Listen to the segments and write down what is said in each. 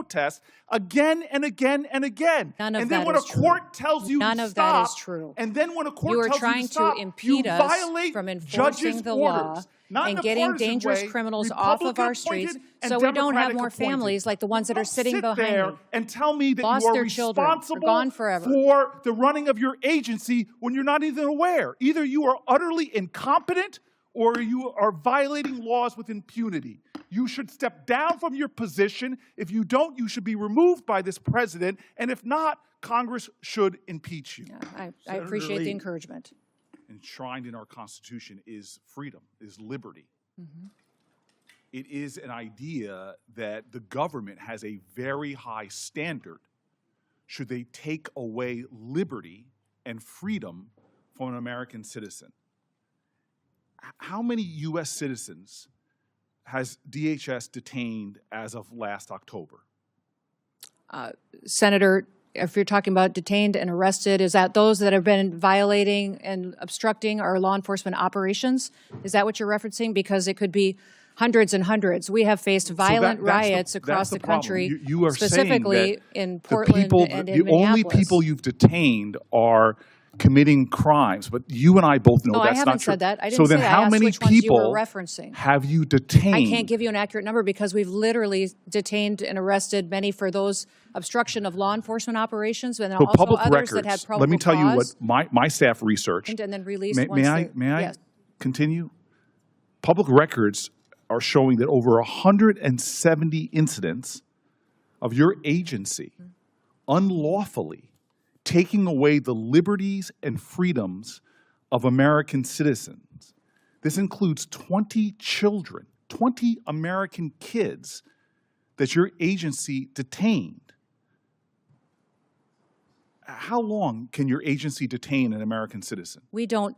protest again and again and again. None of and then that when is a court tells you None to of stop, that is true. and then when a court You are tells trying you to stop, to impede you us violate from enforcing judges' the law orders. Not and in a getting partisan dangerous way, criminals off of our streets so we don't have more families like the ones that are sitting behind there me. And tell me that Lost you are their children, responsible gone forever. for the running of your agency when you're not even aware. Either you are utterly incompetent or you are violating laws with impunity. You should step down from your position. If you don't, you should be removed by this president. And if not, Congress should impeach you. Yeah, I appreciate the encouragement. Enshrined in our Constitution is freedom, is liberty. Mm-hmm. It is an idea that the government has a very high standard should they take away liberty and freedom from an American citizen. How many U.S. citizens has DHS detained as of last October? Senator, if you're talking about detained and arrested, is that those that have been violating and obstructing our law enforcement operations? Is that what you're referencing? Because it could be hundreds and hundreds. We have faced violent riots across the country, you are specifically in Portland and in Minneapolis. The only people you've detained are committing crimes, but you and I both know that's not true. I haven't said that. I didn't so say then that. how many people you were referencing. Have you detained? I can't give you an accurate number because we've literally detained and arrested many for those obstruction of law enforcement operations, and also public others records, that had probable let me tell you what cause. my staff researched. And then released May I yes. continue? Public records are showing that over 170 incidents of your agency unlawfully taking away the liberties and freedoms of American citizens. This includes 20 children, 20 American kids that your agency detained. How long can your agency detain an American citizen? We don't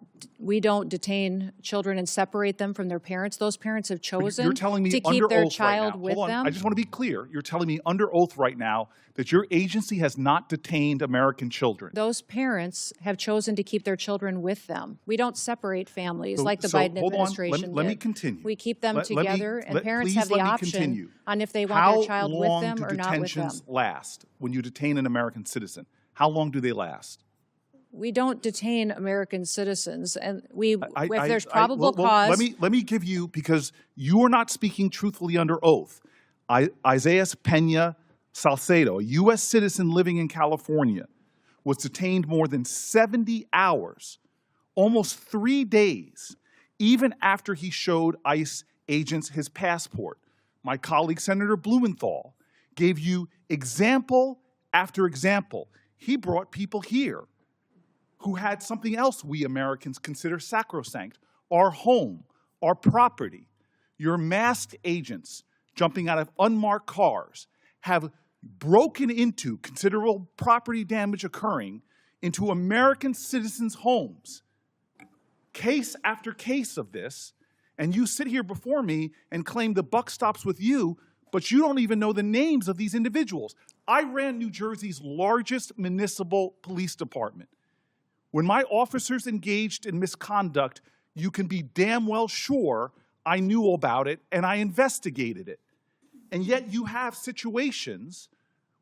detain children and separate them from their parents. Those parents have chosen to keep their child with them. I just want to be clear. You're telling me under oath right now that your agency has not detained American children. Those parents have chosen to keep their children with them. We don't separate families like the Biden administration did. Let me continue. We keep them together, and parents have the option on if they want their child with them or not with them. How long do detentions last when you detain an American citizen? How long do they last? We don't detain American citizens, and if there's probable cause. Let me give you, because you are not speaking truthfully under oath. Isaiah Pena Salcedo, a U.S. citizen living in California, was detained more than 70 hours, almost 3 days, even after he showed ICE agents his passport. My colleague, Senator Blumenthal, gave you example after example. He brought people here who had something else we Americans consider sacrosanct, our home, our property. Your masked agents jumping out of unmarked cars have broken into, considerable property damage occurring, into American citizens' homes. Case after case of this, and you sit here before me and claim the buck stops with you, but you don't even know the names of these individuals. I ran New Jersey's largest municipal police department. When my officers engaged in misconduct, you can be damn well sure I knew about it and I investigated it. And yet you have situations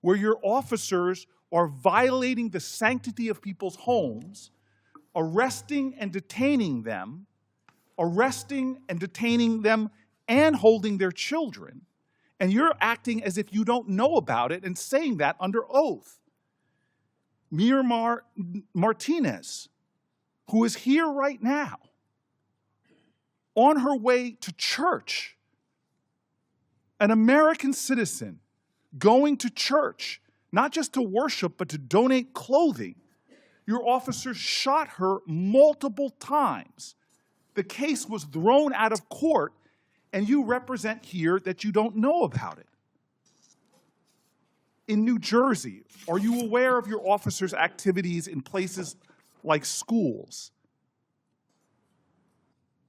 where your officers are violating the sanctity of people's homes, arresting and detaining them and holding their children. And you're acting as if you don't know about it and saying that under oath. Miramar Martinez, who is here right now, on her way to church, an American citizen going to church, not just to worship, but to donate clothing. Your officers shot her multiple times. The case was thrown out of court, and you represent here that you don't know about it. In New Jersey, are you aware of your officers' activities in places like schools?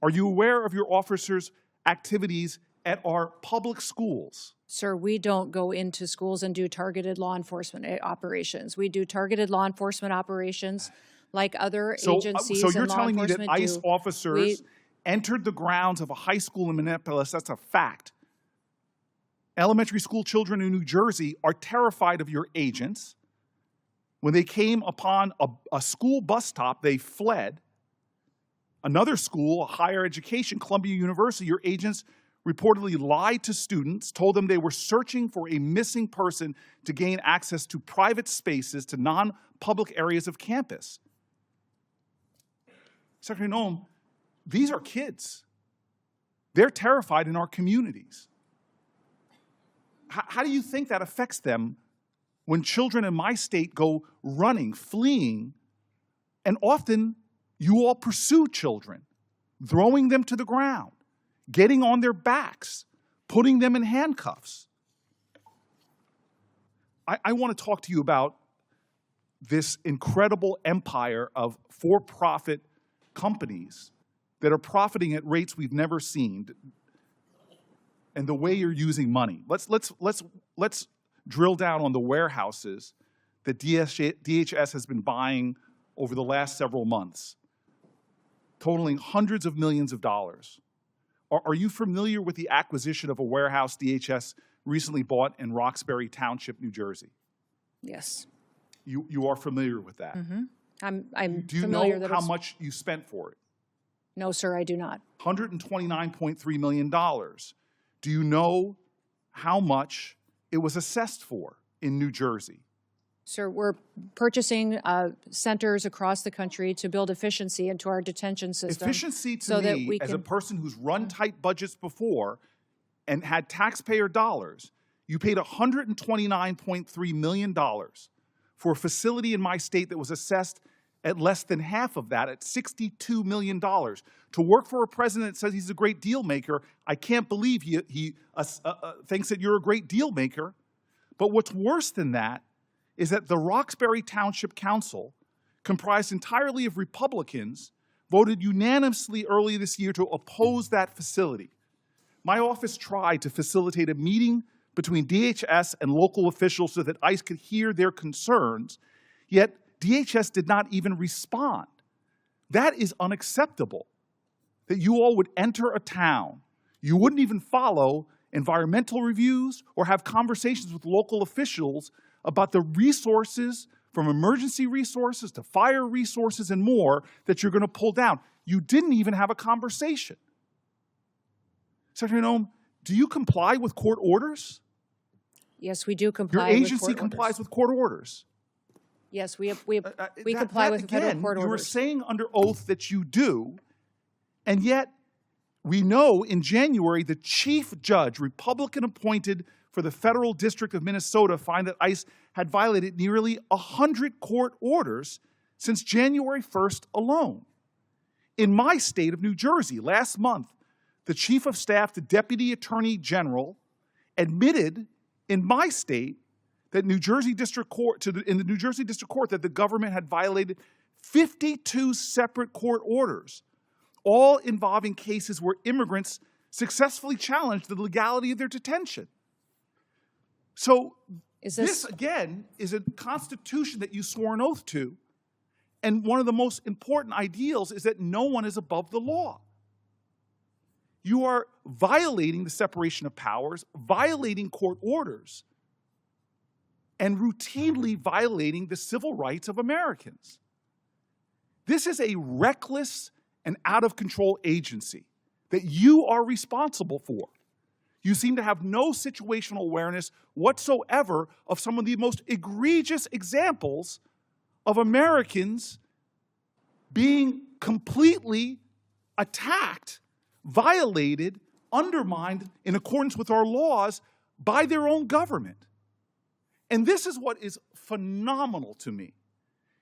Are you aware of your officers' activities at our public schools? Sir, we don't go into schools and do targeted law enforcement operations. We do targeted law enforcement operations like other agencies So you're and law telling me that enforcement ICE officers entered the grounds of a high school in Minneapolis, that's a fact, Elementary school children in New Jersey are terrified of your agents. When they came upon a school bus stop, they fled. Another school, a higher education, Columbia University, your agents reportedly lied to students, told them they were searching for a missing person to gain access to private spaces, to non-public areas of campus. Secretary Noem, these are kids. They're terrified in our communities. How do you think that affects them when children in my state go running, fleeing, and often you all pursue children, throwing them to the ground, getting on their backs, putting them in handcuffs? I want to talk to you about this incredible empire of for-profit companies that are profiting at rates we've never seen, and the way you're using money. Let's drill down on the warehouses that DHS has been buying over the last several months, totaling hundreds of millions of dollars. Are you familiar with the acquisition of a warehouse DHS recently bought in Roxbury Township, New Jersey? Yes. You are familiar with that? Mm-hmm. I'm Do you familiar know that how it's- much you spent for it? No, sir, I do not. $129.3 million. Do you know how much it was assessed for in New Jersey? Sir, we're purchasing centers across the country to build efficiency into our detention system. Efficiency to so that me, we as a can, person who's run tight budgets before and had taxpayer dollars, you paid $129.3 million for a facility in my state that was assessed at less than half of that, at $62 million. To work for a president that says he's a great deal maker, I can't believe he thinks that you're a great deal maker. But what's worse than that is that the Roxbury Township Council, comprised entirely of Republicans, voted unanimously early this year to oppose that facility. My office tried to facilitate a meeting between DHS and local officials so that ICE could hear their concerns, yet DHS did not even respond. That is unacceptable, that you all would enter a town, you wouldn't even follow environmental reviews or have conversations with local officials about the resources, from emergency resources to fire resources and more, that you're going to pull down. You didn't even have a conversation. Secretary Noem, do you comply with court orders? yes, we do Your comply with agency court complies orders. with court orders. Yes, we That- comply with federal again, court you were orders. saying under oath that you do, and yet we know in January the chief judge, Republican appointed for the Federal District of Minnesota, found that ICE had violated nearly 100 court orders since January 1st alone. In my state of New Jersey, last month, the chief of staff to Deputy Attorney General admitted in my state that in the New Jersey District Court that the government had violated 52 separate court orders, all involving cases where immigrants successfully challenged the legality of their detention. So this, again, is a constitution that you swore an oath to, and one of the most important ideals is that no one is above the law. You are violating the separation of powers, violating court orders, and routinely violating the civil rights of Americans. This is a reckless and out-of-control agency that you are responsible for. You seem to have no situational awareness whatsoever of some of the most egregious examples of Americans being completely attacked, violated, undermined in accordance with our laws by their own government. And this is what is phenomenal to me,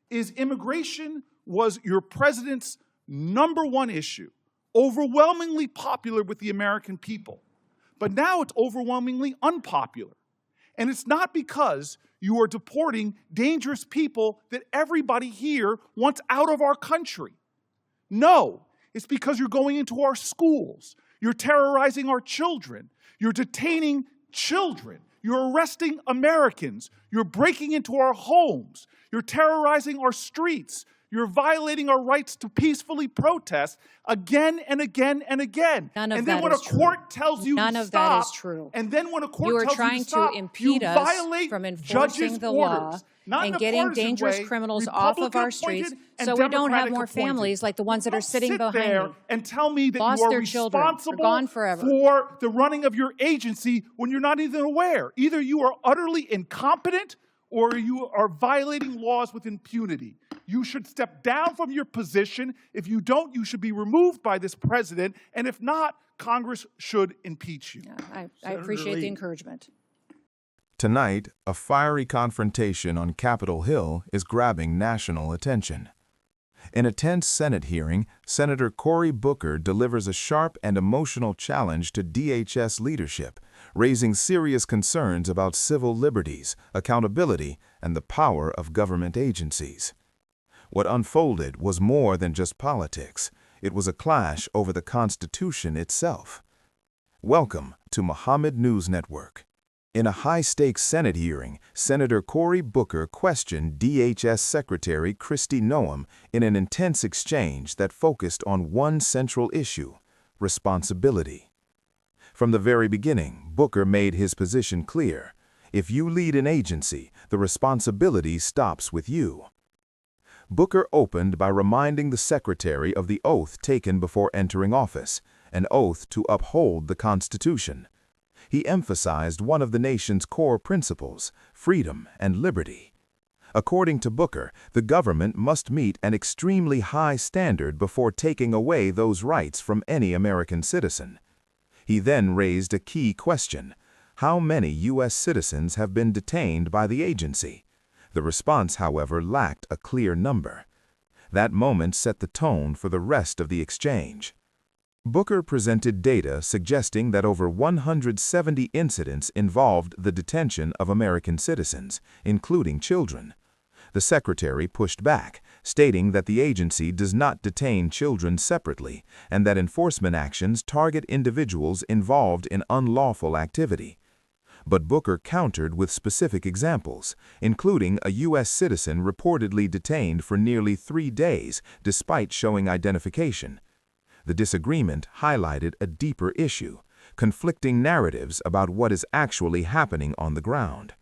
is immigration was your president's #1 issue, overwhelmingly popular with the American people. But now it's overwhelmingly unpopular. And it's not because you are deporting dangerous people that everybody here wants out of our country. No, it's because you're going into our schools. You're terrorizing our children. You're detaining children. You're arresting Americans. You're breaking into our homes. You're terrorizing our streets. You're violating our rights to peacefully protest again and again and again. None of and then that when is a court true. tells you None to of stop, that is true. and then when a court You are tells you trying to stop, to impede you us violate from judges' enforcing the law orders. Not in and a getting partisan dangerous way, criminals off of our streets Republican-appointed and so we don't have Democratic more appointed. families like the ones that are Don't sitting sit behind there me. and tell me that Lost you are their children. They're responsible gone forever. for the running of your agency when you're not even aware. Either you are utterly incompetent or you are violating laws with impunity. You should step down from your position. If you don't, you should be removed by this president. And if not, Congress should impeach you. Yeah, I appreciate the encouragement. Tonight, a fiery confrontation on Capitol Hill is grabbing national attention. In a tense Senate hearing, Senator Cory Booker delivers a sharp and emotional challenge to DHS leadership, raising serious concerns about civil liberties, accountability, and the power of government agencies. What unfolded was more than just politics. It was a clash over the Constitution itself. Welcome to Mohammed News Network. In a high-stakes Senate hearing, Senator Cory Booker questioned DHS Secretary Kristi Noem in an intense exchange that focused on one central issue: responsibility. From the very beginning, Booker made his position clear. If you lead an agency, the responsibility stops with you. Booker opened by reminding the Secretary of the oath taken before entering office, an oath to uphold the Constitution. He emphasized one of the nation's core principles, freedom and liberty. According to Booker, the government must meet an extremely high standard before taking away those rights from any American citizen. He then raised a key question: how many U.S. citizens have been detained by the agency? The response, however, lacked a clear number. That moment set the tone for the rest of the exchange. Booker presented data suggesting that over 170 incidents involved the detention of American citizens, including children. The Secretary pushed back, stating that the agency does not detain children separately and that enforcement actions target individuals involved in unlawful activity. But Booker countered with specific examples, including a U.S. citizen reportedly detained for nearly 3 days despite showing identification. The disagreement highlighted a deeper issue: conflicting narratives about what is actually happening on the ground.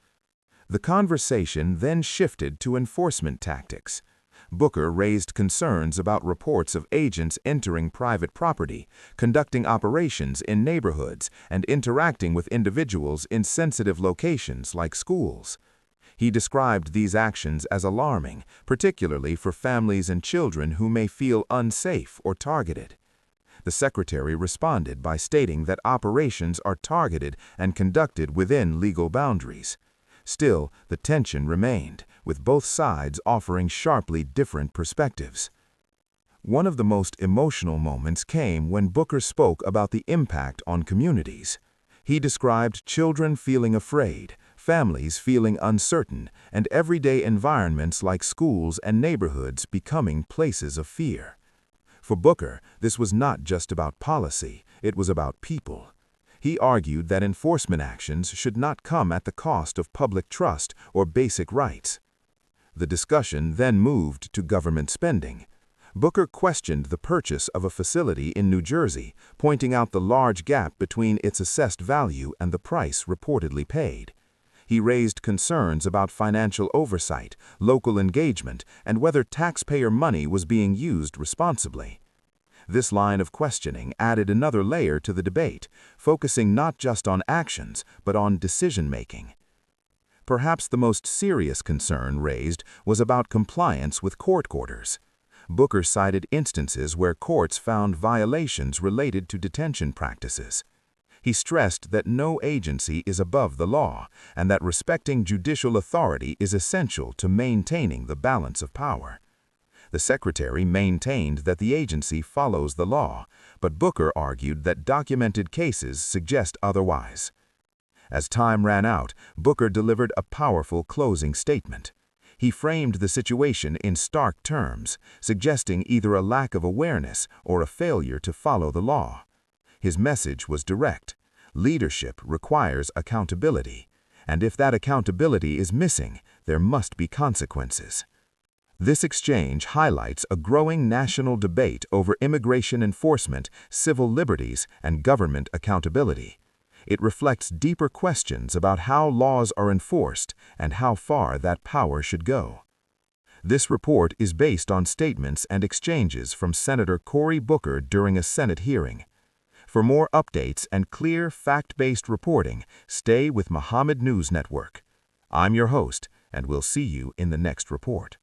The conversation then shifted to enforcement tactics. Booker raised concerns about reports of agents entering private property, conducting operations in neighborhoods, and interacting with individuals in sensitive locations like schools. He described these actions as alarming, particularly for families and children who may feel unsafe or targeted. The Secretary responded by stating that operations are targeted and conducted within legal boundaries. Still, the tension remained, with both sides offering sharply different perspectives. One of the most emotional moments came when Booker spoke about the impact on communities. He described children feeling afraid, families feeling uncertain, and everyday environments like schools and neighborhoods becoming places of fear. For Booker, this was not just about policy, it was about people. He argued that enforcement actions should not come at the cost of public trust or basic rights. The discussion then moved to government spending. Booker questioned the purchase of a facility in New Jersey, pointing out the large gap between its assessed value and the price reportedly paid. He raised concerns about financial oversight, local engagement, and whether taxpayer money was being used responsibly. This line of questioning added another layer to the debate, focusing not just on actions, but on decision-making. Perhaps the most serious concern raised was about compliance with court orders. Booker cited instances where courts found violations related to detention practices. He stressed that no agency is above the law, and that respecting judicial authority is essential to maintaining the balance of power. The Secretary maintained that the agency follows the law, but Booker argued that documented cases suggest otherwise. As time ran out, Booker delivered a powerful closing statement. He framed the situation in stark terms, suggesting either a lack of awareness or a failure to follow the law. His message was direct: leadership requires accountability, and if that accountability is missing, there must be consequences. This exchange highlights a growing national debate over immigration enforcement, civil liberties, and government accountability. It reflects deeper questions about how laws are enforced and how far that power should go. This report is based on statements and exchanges from Senator Cory Booker during a Senate hearing. For more updates and clear, fact-based reporting, stay with Muhammad News Network. I'm your host, and we'll see you in the next report.